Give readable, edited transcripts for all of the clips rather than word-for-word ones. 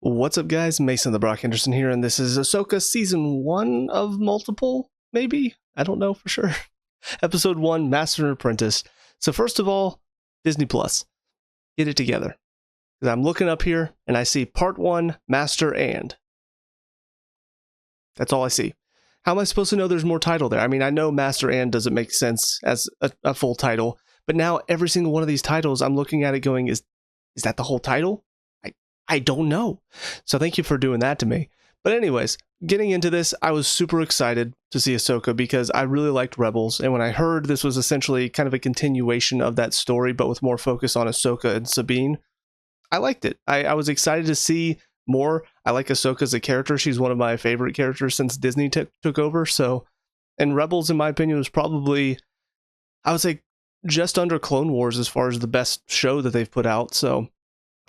What's up, guys? Mason the Brock Henderson here, and this is Ahsoka Season 1 of multiple, maybe? I don't know for sure. Episode 1, Master and Apprentice. So first of all, Disney Plus. Get it together. Because I'm looking up here, and I see Part 1, Master and. That's all I see. How am I supposed to know there's more title there? I mean, I know Master and doesn't make sense as a full title, but now every single one of these titles, I'm looking at it going, is that the whole title? I don't know. So thank you for doing that to me. But anyways, getting into this, I was super excited to see Ahsoka because I really liked Rebels. And when I heard this was essentially kind of a continuation of that story, but with more focus on Ahsoka and Sabine, I liked it. I was excited to see more. I like Ahsoka as a character. She's one of my favorite characters since Disney took over. So, and Rebels, in my opinion, was probably, I would say, just under Clone Wars as far as the best show that they've put out. So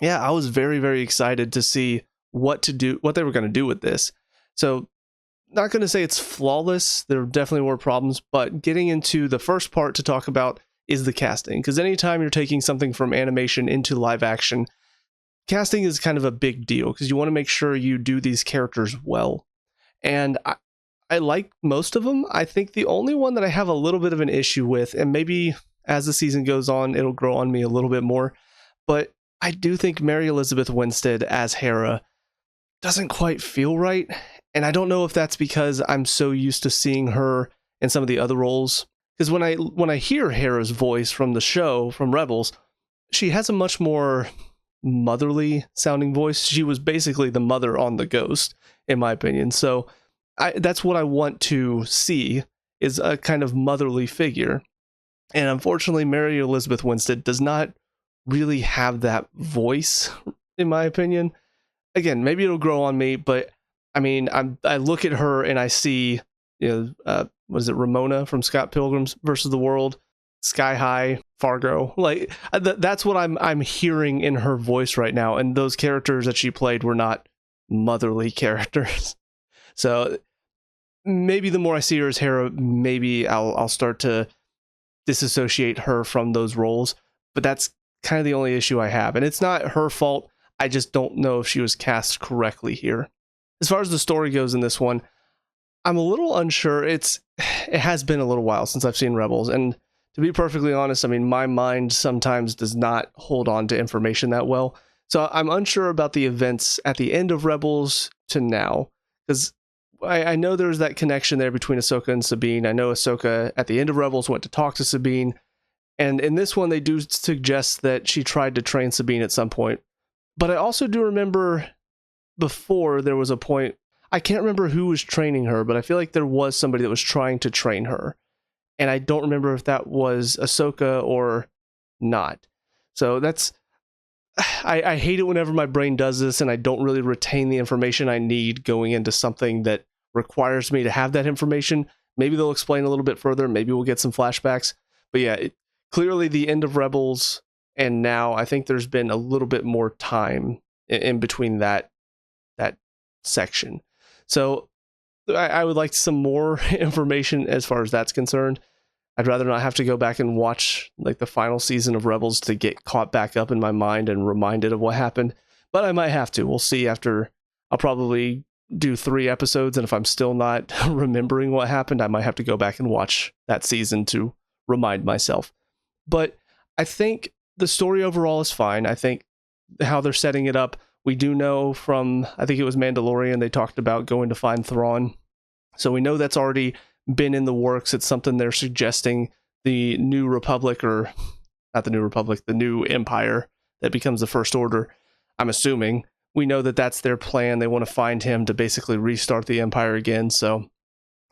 yeah, I was very, very excited to see what they were going to do with this. So, not going to say it's flawless. There definitely were problems, but getting into the first part to talk about is the casting. Because anytime you're taking something from animation into live action, casting is kind of a big deal because you want to make sure you do these characters well. And I like most of them. I think the only one that I have a little bit of an issue with, and maybe as the season goes on, it'll grow on me a little bit more, but I do think Mary Elizabeth Winstead as Hera doesn't quite feel right. And I don't know if that's because I'm so used to seeing her in some of the other roles. Because when I hear Hera's voice from the show, from Rebels, she has a much more motherly sounding voice. She was basically the mother on the Ghost, in my opinion. So that's what I want to see, is a kind of motherly figure. And unfortunately, Mary Elizabeth Winstead does not really have that voice, in my opinion. Again, maybe it'll grow on me, but I mean, I look at her and I see, what is it, Ramona from Scott Pilgrim's versus the World, Sky High, Fargo. Like that's what I'm hearing in her voice right now, and those characters that she played were not motherly characters. So maybe the more I see her as Hera, maybe I'll start to disassociate her from those roles. But that's kind of the only issue I have, and it's not her fault. I just don't know if she was cast correctly here. As far as the story goes in this one, I'm a little unsure. It has been a little while since I've seen Rebels, and to be perfectly honest, I mean, my mind sometimes does not hold on to information that well. So I'm unsure about the events at the end of Rebels to now, because I know there's that connection there between Ahsoka and Sabine. I know Ahsoka at the end of Rebels went to talk to Sabine, and in this one, they do suggest that she tried to train Sabine at some point. But I also do remember before there was a point, I can't remember who was training her, but I feel like there was somebody that was trying to train her. And I don't remember if that was Ahsoka or not. So that's, I hate it whenever my brain does this and I don't really retain the information I need going into something that requires me to have that information. Maybe they'll explain a little bit further. Maybe we'll get some flashbacks. But yeah, clearly the end of Rebels and now I think there's been a little bit more time in between that section. So I would like some more information as far as that's concerned. I'd rather not have to go back and watch like the final season of Rebels to get caught back up in my mind and reminded of what happened. But I might have to. We'll see after. I'll probably do 3 episodes, and if I'm still not remembering what happened, I might have to go back and watch that season to remind myself. But I think the story overall is fine. I think how they're setting it up, we do know from, I think it was Mandalorian, they talked about going to find Thrawn. So we know that's already been in the works. It's something they're suggesting the New Republic, or not the New Republic, the New Empire that becomes the First Order. I'm assuming we know that that's their plan. They want to find him to basically restart the Empire again. So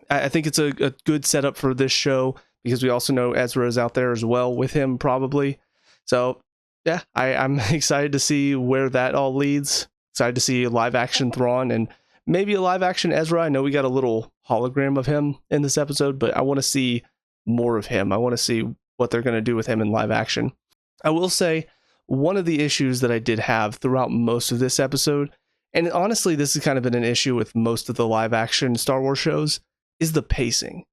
I think it's a good setup for this show, because we also know Ezra is out there as well with him probably. So yeah, I'm excited to see where that all leads. Excited to see live action Thrawn and maybe a live action Ezra. I know we got a little hologram of him in this episode, but I want to see more of him. I want to see what they're going to do with him in live action. I will say one of the issues that I did have throughout most of this episode, and honestly, this has kind of been an issue with most of the live action Star Wars shows, is the pacing.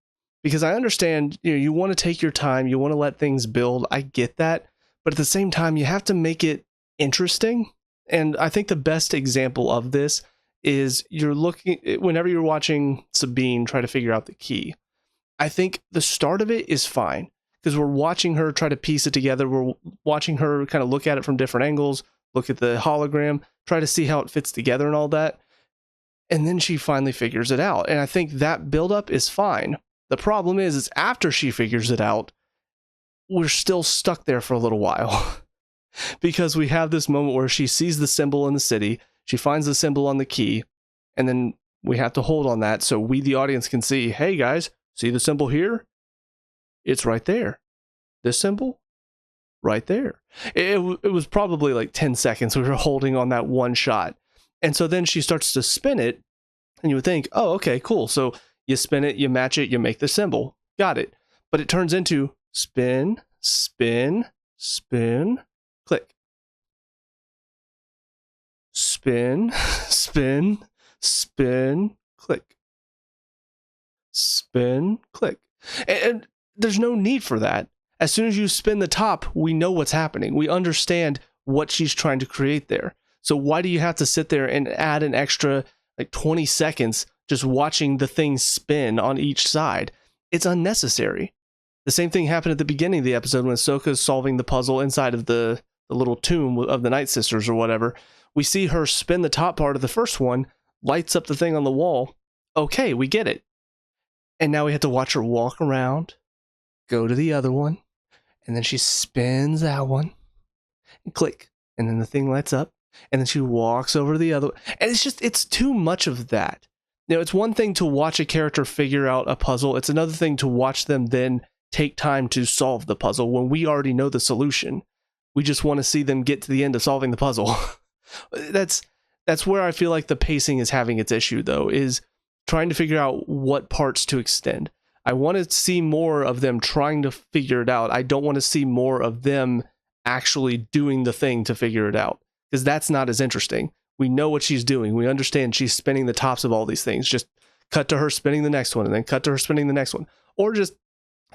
Because I understand, you want to take your time, you want to let things build. I get that. But at the same time, you have to make it interesting. And I think the best example of this is whenever you're watching Sabine try to figure out the key. I think the start of it is fine because we're watching her try to piece it together. We're watching her kind of look at it from different angles, look at the hologram, try to see how it fits together and all that. And then she finally figures it out. And I think that buildup is fine. The problem is after she figures it out, we're still stuck there for a little while because we have this moment where she sees the symbol in the city. She finds the symbol on the key, and then we have to hold on that so we, the audience, can see, hey guys, see the symbol here? It's right there. This symbol? Right there. It was probably like 10 seconds we were holding on that one shot. And so then she starts to spin it, and you would think, oh, okay, cool. So you spin it, you match it, you make the symbol. Got it. But it turns into spin, spin, spin, click. Spin, spin, spin, click. Spin, click. And there's no need for that. As soon as you spin the top, we know what's happening. We understand what she's trying to create there. So why do you have to sit there and add an extra like 20 seconds just watching the thing spin on each side? It's unnecessary. The same thing happened at the beginning of the episode when Ahsoka's solving the puzzle inside of the little tomb of the Night Sisters or whatever. We see her spin the top part of the first one, lights up the thing on the wall. Okay, we get it. And now we have to watch her walk around, go to the other one, and then she spins that one, and click, and then the thing lights up, and then she walks over to the other one. And it's too much of that. You know, it's one thing to watch a character figure out a puzzle. It's another thing to watch them then take time to solve the puzzle when we already know the solution. We just want to see them get to the end of solving the puzzle. That's where I feel like the pacing is having its issue, though, is trying to figure out what parts to extend. I want to see more of them trying to figure it out. I don't want to see more of them actually doing the thing to figure it out, because that's not as interesting. We know what she's doing. We understand she's spinning the tops of all these things. Just cut to her spinning the next one, and then cut to her spinning the next one. Or just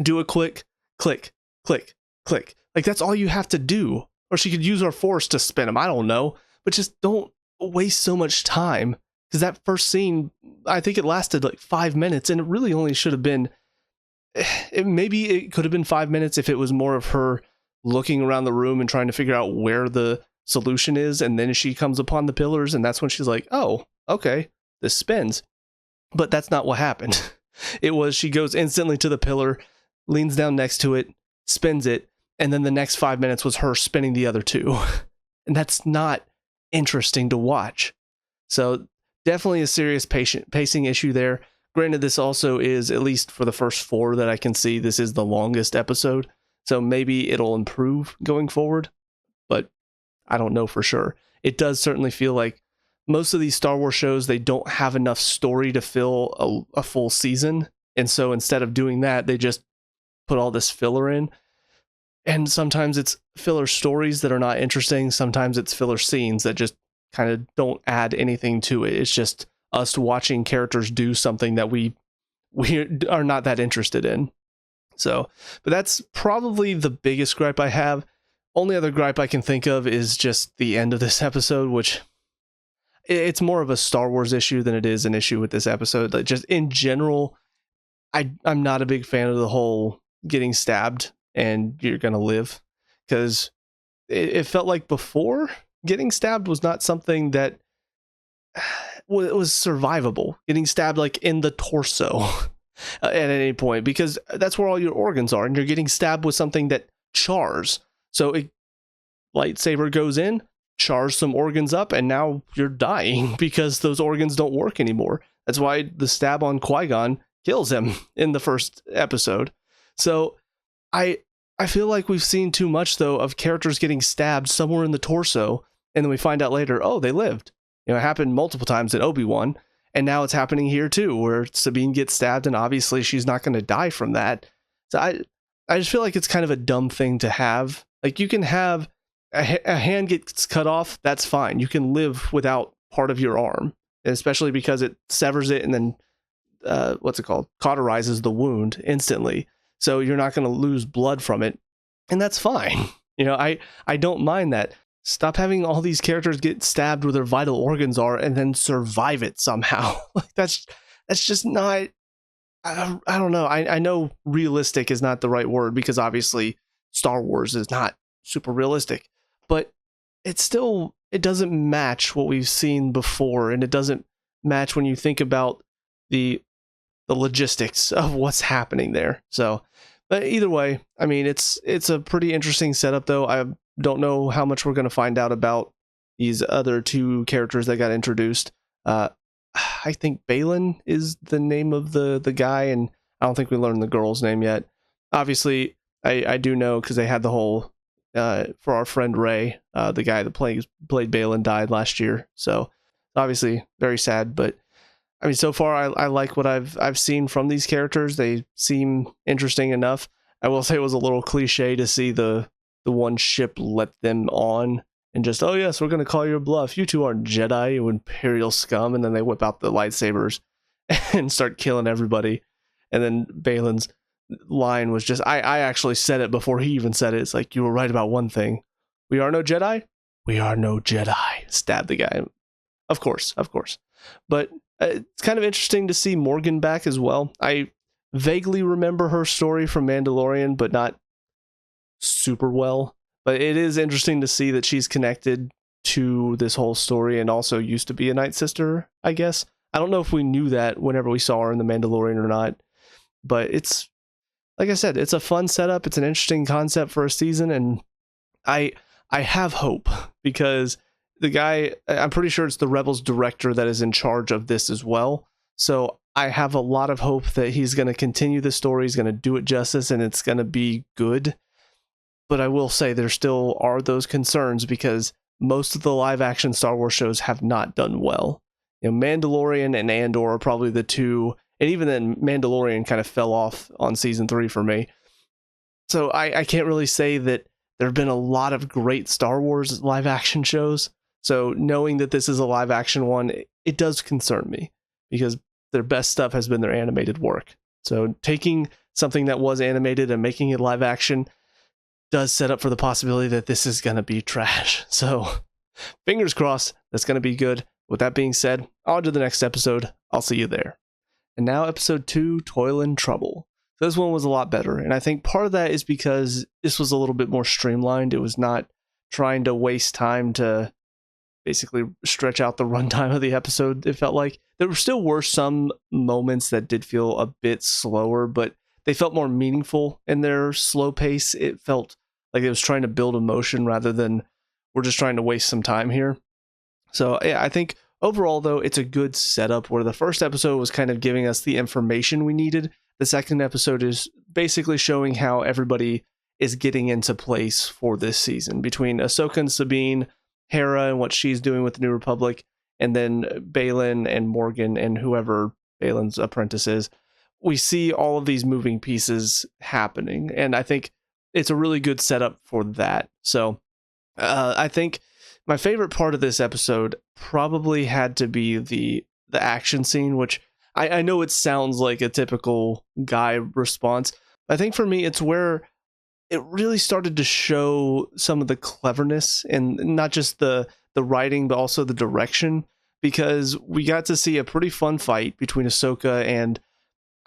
do a click, click, click, click. Like, that's all you have to do. Or she could use her force to spin them. I don't know. But just don't waste so much time. Because that first scene, I think it lasted like 5 minutes, and it really only should have been, maybe it could have been 5 minutes if it was more of her looking around the room and trying to figure out where the solution is, and then she comes upon the pillars, and that's when she's like, oh, okay, this spins. But that's not what happened. It was she goes instantly to the pillar, leans down next to it, spins it, and then the next 5 minutes was her spinning the other two. And that's not interesting to watch. So definitely a serious pacing issue there. Granted, this also is, at least for the first 4 that I can see, this is the longest episode. So maybe it'll improve going forward, but I don't know for sure. It does certainly feel like most of these Star Wars shows, they don't have enough story to fill a full season. And so instead of doing that, they just put all this filler in. And sometimes it's filler stories that are not interesting. Sometimes it's filler scenes that just kind of don't add anything to it. It's just us watching characters do something that we are not that interested in. So, but that's probably the biggest gripe I have. Only other gripe I can think of is just the end of this episode, which it's more of a Star Wars issue than it is an issue with this episode. Like, just in general, I'm not a big fan of the whole getting stabbed and you're gonna live, because it felt like before, getting stabbed was not something that was survivable. Getting stabbed like in the torso at any point, because that's where all your organs are, and you're getting stabbed with something that chars. So lightsaber goes in, chars some organs up, and now you're dying because those organs don't work anymore. That's why the stab on Qui-Gon kills him in the first episode. So I feel like we've seen too much, though, of characters getting stabbed somewhere in the torso, and then we find out later, oh, they lived. You know, it happened multiple times in Obi-Wan, and now it's happening here too, where Sabine gets stabbed, and obviously she's not going to die from that. So I just feel like it's kind of a dumb thing to have. Like, you can have a hand gets cut off, that's fine. You can live without part of your arm, especially because it severs it and then, cauterizes the wound instantly. So you're not going to lose blood from it, and that's fine. You know, I don't mind that. Stop having all these characters get stabbed where their vital organs are and then survive it somehow. Like that's just not. I don't know. I know realistic is not the right word because obviously Star Wars is not super realistic, but it doesn't match what we've seen before, and it doesn't match when you think about the logistics of what's happening there. So, but either way, I mean, it's a pretty interesting setup, though. I don't know how much we're going to find out about these other two characters that got introduced. I think Balin is the name of the guy, and I don't think we learned the girl's name yet. Obviously, I do know because they had the whole for our friend Ray, the guy that played Balin died last year. So obviously very sad, but I mean, so far I like what I've seen from these characters. They seem interesting enough. I will say it was a little cliche to see the one ship let them on and just, oh yes, we're gonna call your bluff. You two aren't Jedi, you Imperial scum, and then they whip out the lightsabers and start killing everybody. And then Balin's line was just, I actually said it before he even said it. It's like, you were right about one thing. We are no Jedi? We are no Jedi. Stab the guy. Of course. But it's kind of interesting to see Morgan back as well. I vaguely remember her story from Mandalorian, but not super well. But it is interesting to see that she's connected to this whole story and also used to be a Night Sister, I guess. I don't know if we knew that whenever we saw her in The Mandalorian or not. But it's, like I said, it's a fun setup. It's an interesting concept for a season, and I have hope because the guy, I'm pretty sure it's the Rebels director that is in charge of this as well. So I have a lot of hope that he's going to continue the story, he's going to do it justice, and it's going to be good. But I will say there still are those concerns because most of the live action Star Wars shows have not done well. You know, Mandalorian and Andor are probably the two, and even then Mandalorian kind of fell off on season 3 for me. So I can't really say that there have been a lot of great Star Wars live action shows. So knowing that this is a live action one, it does concern me because their best stuff has been their animated work. So taking something that was animated and making it live action does set up for the possibility that this is going to be trash. So fingers crossed that's going to be good. With that being said, on to the next episode. I'll see you there. And now episode 2, Toil and Trouble. So this one was a lot better. And I think part of that is because this was a little bit more streamlined. It was not trying to waste time to basically stretch out the runtime of the episode. It felt like there still were some moments that did feel a bit slower, but they felt more meaningful in their slow pace. It felt like it was trying to build emotion rather than we're just trying to waste some time here. So yeah, I think overall though, it's a good setup where the first episode was kind of giving us the information we needed. The second episode is basically showing how everybody is getting into place for this season between Ahsoka and Sabine, Hera and what she's doing with the New Republic, and then Balin and Morgan and whoever Balin's apprentice is. We see all of these moving pieces happening, and I think it's a really good setup for that. So I think my favorite part of this episode probably had to be the action scene, which I know it sounds like a typical guy response. I think for me, it's where it really started to show some of the cleverness and not just the writing, but also the direction, because we got to see a pretty fun fight between Ahsoka and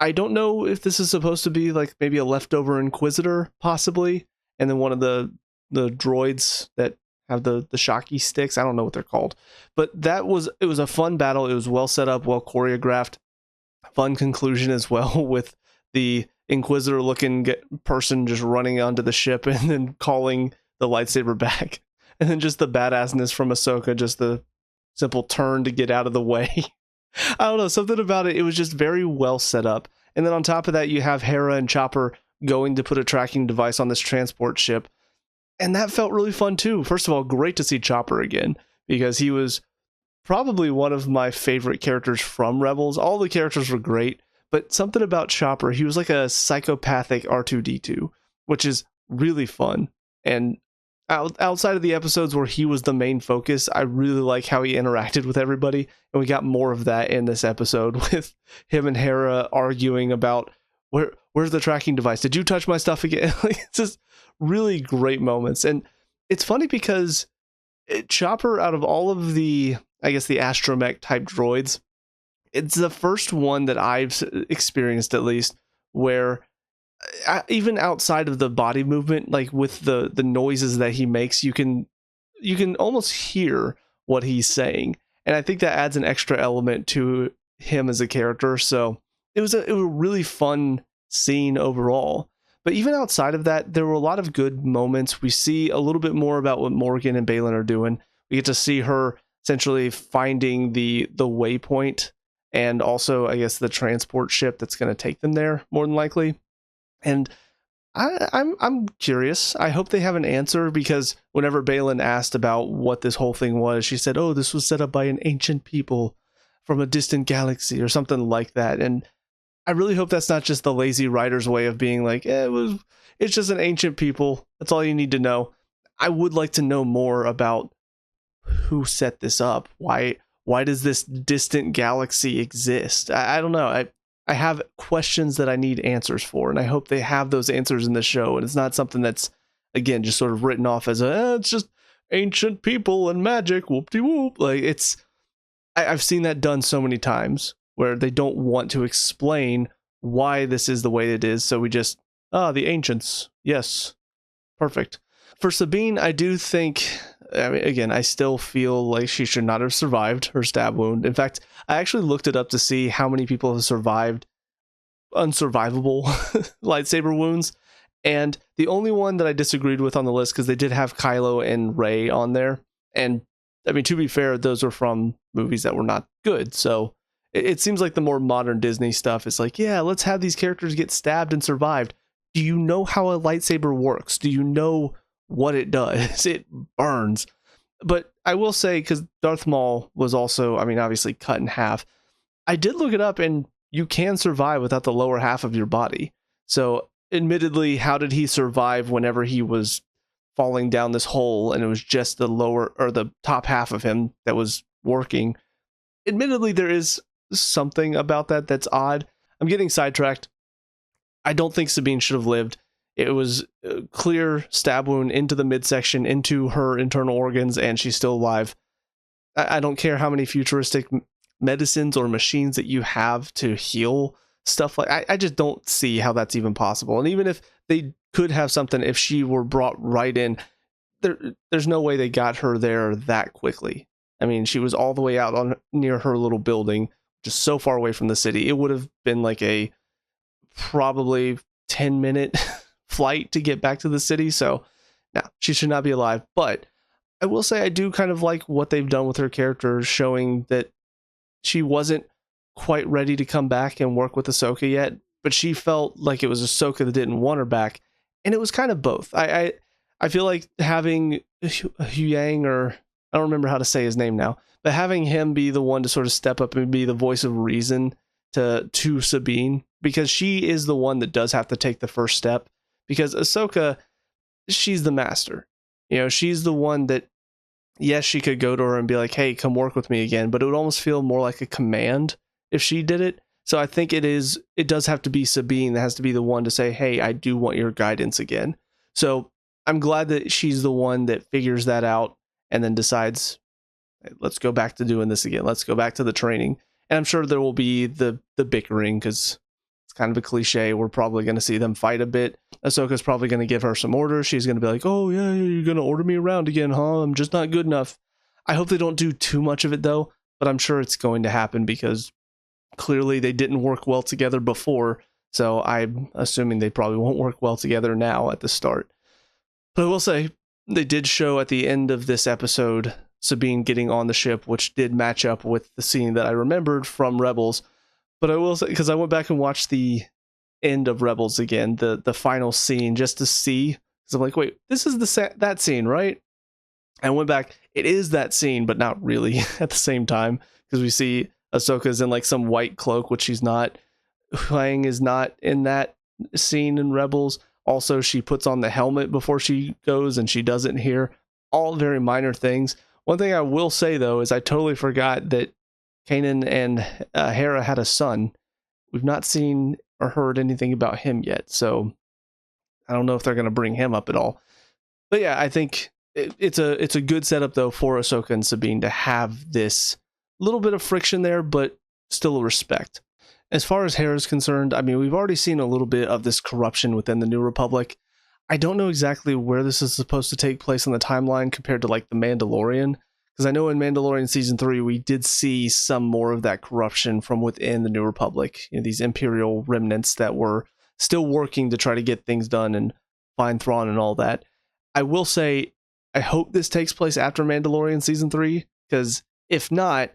I don't know if this is supposed to be like maybe a leftover Inquisitor, possibly, and then one of the droids that have the shocky sticks. I don't know what they're called, but it was a fun battle. It was well set up, well choreographed, fun conclusion as well with the Inquisitor looking person just running onto the ship and then calling the lightsaber back, and then just the badassness from Ahsoka, just the simple turn to get out of the way. I don't know, something about it. It was just very well set up. And then on top of that, you have Hera and Chopper going to put a tracking device on this transport ship. And that felt really fun too. First of all, great to see Chopper again, because he was probably one of my favorite characters from Rebels. All the characters were great, but something about Chopper, he was like a psychopathic R2-D2, which is really fun. And outside of the episodes where he was the main focus, I really like how he interacted with everybody, and we got more of that in this episode with him and Hera arguing about where's the tracking device? Did you touch my stuff again? Like, it's just really great moments. And it's funny because Chopper, out of all of the, I guess, the astromech type droids, it's the first one that I've experienced, at least, where even outside of the body movement, like with the noises that he makes, you can almost hear what he's saying, and I think that adds an extra element to him as a character. So it was a really fun scene overall. But even outside of that, there were a lot of good moments. We see a little bit more about what Morgan and Balin are doing. We get to see her essentially finding the waypoint, and also, I guess, the transport ship that's going to take them there, more than likely. And I'm curious. I hope they have an answer, because whenever Balin asked about what this whole thing was, she said, "Oh, this was set up by an ancient people from a distant galaxy," or something like that. And I really hope that's not just the lazy writer's way of being like, it's just an ancient people. That's all you need to know. I would like to know more about who set this up. Why does this distant galaxy exist? I don't know. I have questions that I need answers for, and I hope they have those answers in the show, and it's not something that's, again, just sort of written off as it's just ancient people and magic, whoop-de-whoop. Like, I've seen that done so many times, where they don't want to explain why this is the way it is, so we just, the ancients, yes, perfect. For Sabine, I do think, I mean, again, I still feel like she should not have survived her stab wound. In fact, I actually looked it up to see how many people have survived unsurvivable lightsaber wounds, and the only one that I disagreed with on the list, because they did have Kylo and Rey on there, and I mean, to be fair, those are from movies that were not good, so it seems like the more modern Disney stuff is like, yeah, let's have these characters get stabbed and survived. Do you know how a lightsaber works? Do you know what it does? It burns. But I will say, because Darth Maul was also, I mean, obviously cut in half, I did look it up, and you can survive without the lower half of your body. So admittedly, how did he survive whenever he was falling down this hole and it was just the lower, or the top half of him that was working? Admittedly, there is something about that that's odd. I'm getting sidetracked. I don't think Sabine should have lived. It was a clear stab wound into the midsection, into her internal organs, and she's still alive. I don't care how many futuristic medicines or machines that you have to heal stuff like. I just don't see how that's even possible. And even if they could have something, if she were brought right in, there's no way they got her there that quickly. I mean, she was all the way out on near her little building, just so far away from the city. It would have been like a probably 10-minute flight to get back to the city. So no, she should not be alive. But I will say I do kind of like what they've done with her character, showing that she wasn't quite ready to come back and work with Ahsoka yet, but she felt like it was Ahsoka that didn't want her back. And it was kind of both. I feel like having Huyang, or I don't remember how to say his name now, but having him be the one to sort of step up and be the voice of reason to Sabine, because she is the one that does have to take the first step, because Ahsoka, she's the master. You know, she's the one that, yes, she could go to her and be like, hey, come work with me again, but it would almost feel more like a command if she did it. So I think it does have to be Sabine that has to be the one to say, hey, I do want your guidance again. So I'm glad that she's the one that figures that out and then decides, hey, let's go back to doing this again. Let's go back to the training. And I'm sure there will be the bickering, because it's kind of a cliche. We're probably going to see them fight a bit. Ahsoka's probably going to give her some orders. She's going to be like, oh, yeah, you're going to order me around again, huh? I'm just not good enough. I hope they don't do too much of it, though, but I'm sure it's going to happen, because clearly they didn't work well together before. So I'm assuming they probably won't work well together now at the start. But I will say, they did show at the end of this episode Sabine getting on the ship, which did match up with the scene that I remembered from Rebels. But I will say, because I went back and watched the end of Rebels again, the final scene, just to see, because I'm like, wait, this is that scene, right? I went back, it is that scene, but not really at the same time, because we see Ahsoka's in like some white cloak, which she's not. Huang is not in that scene in Rebels. Also, she puts on the helmet before she goes, and she doesn't here. All very minor things. One thing I will say, though, is I totally forgot that Kanan and Hera had a son. We've not seen or heard anything about him yet, so I don't know if they're going to bring him up at all. But yeah, I think it's a good setup though for Ahsoka and Sabine to have this little bit of friction there, but still a respect. As far as Hera is concerned, I mean, we've already seen a little bit of this corruption within the New Republic. I don't know exactly where this is supposed to take place on the timeline compared to like The Mandalorian, because I know in Mandalorian Season 3, we did see some more of that corruption from within the New Republic. You know, these Imperial remnants that were still working to try to get things done and find Thrawn and all that. I will say, I hope this takes place after Mandalorian Season 3, because if not,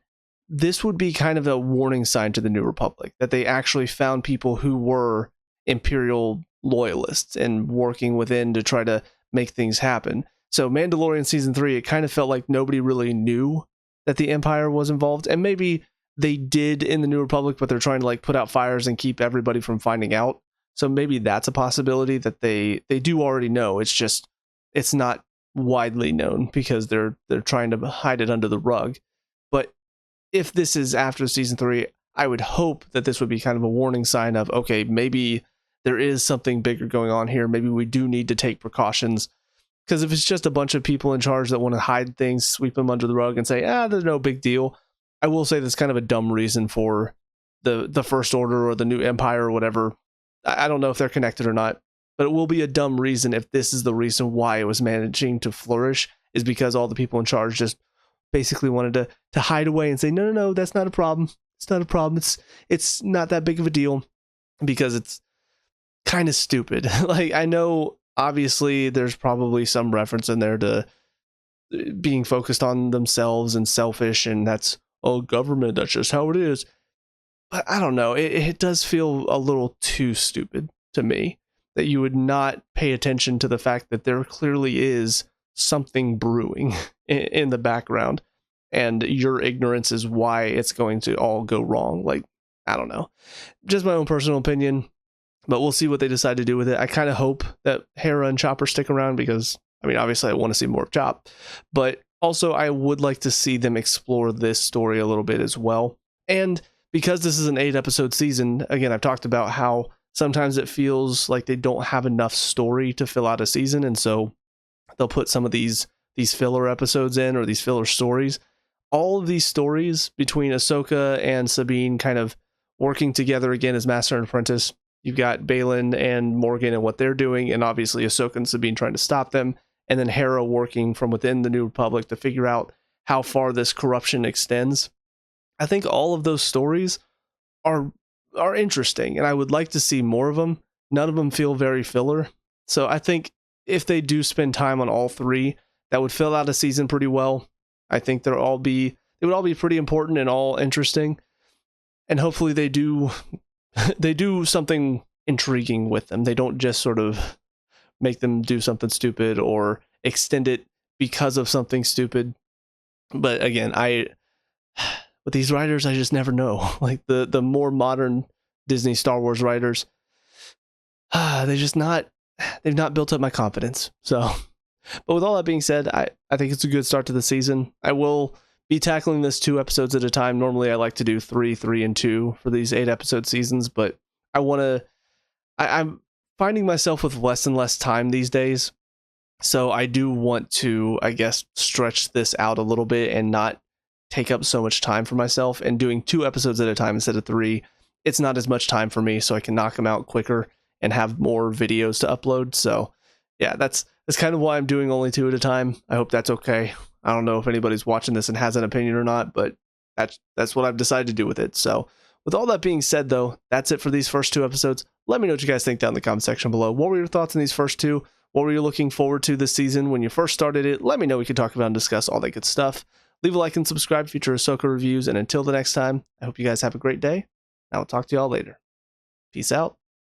this would be kind of a warning sign to the New Republic that they actually found people who were Imperial loyalists and working within to try to make things happen. So Mandalorian Season 3, it kind of felt like nobody really knew that the Empire was involved, and maybe they did in the New Republic, but they're trying to like put out fires and keep everybody from finding out. So maybe that's a possibility that they do already know. It's just, it's not widely known because they're trying to hide it under the rug. But if this is after Season 3, I would hope that this would be kind of a warning sign of, okay, maybe there is something bigger going on here. Maybe we do need to take precautions. Because if it's just a bunch of people in charge that want to hide things, sweep them under the rug and say, there's no big deal, I will say that's kind of a dumb reason for the First Order or the New Empire or whatever. I don't know if they're connected or not, but it will be a dumb reason if this is the reason why it was managing to flourish, is because all the people in charge just basically wanted to hide away and say, no, that's not a problem. It's not a problem. It's not that big of a deal, because it's kind of stupid. Like, I know obviously there's probably some reference in there to being focused on themselves and selfish, and that's, government, that's just how it is. But I don't know, it does feel a little too stupid to me that you would not pay attention to the fact that there clearly is something brewing in the background, and your ignorance is why it's going to all go wrong. Like, I don't know, just my own personal opinion, but we'll see what they decide to do with it. I kind of hope that Hera and Chopper stick around, because I mean, obviously I want to see more of Chop, but also I would like to see them explore this story a little bit as well. And because this is an 8-episode season, again, I've talked about how sometimes it feels like they don't have enough story to fill out a season, and so they'll put some of these filler episodes in, or these filler stories. All of these stories between Ahsoka and Sabine kind of working together again as Master and Apprentice. You've got Balin and Morgan and what they're doing, and obviously Ahsoka and Sabine trying to stop them, and then Hera working from within the New Republic to figure out how far this corruption extends. I think all of those stories are interesting, and I would like to see more of them. None of them feel very filler. So I think if they do spend time on all three, that would fill out a season pretty well. I think they would all be pretty important and all interesting. And hopefully they do something intriguing with them. They don't just sort of make them do something stupid or extend it because of something stupid. But again, with these writers, I just never know. Like the more modern Disney Star Wars writers, they've not built up my confidence. So, but with all that being said, I think it's a good start to the season. I will be tackling this 2 episodes at a time. Normally I like to do 3, and 2 for these 8-episode seasons, but I'm finding myself with less and less time these days. So I do want to, I guess, stretch this out a little bit and not take up so much time for myself, and doing 2 episodes at a time instead of 3. It's not as much time for me, so I can knock them out quicker and have more videos to upload. So yeah, that's kind of why I'm doing only 2 at a time. I hope that's okay. I don't know if anybody's watching this and has an opinion or not, but that's what I've decided to do with it. So with all that being said, though, that's it for these first 2 episodes. Let me know what you guys think down in the comment section below. What were your thoughts on these first 2? What were you looking forward to this season when you first started it? Let me know. We can talk about and discuss all that good stuff. Leave a like and subscribe for future Ahsoka reviews. And until the next time, I hope you guys have a great day. I will talk to y'all later. Peace out.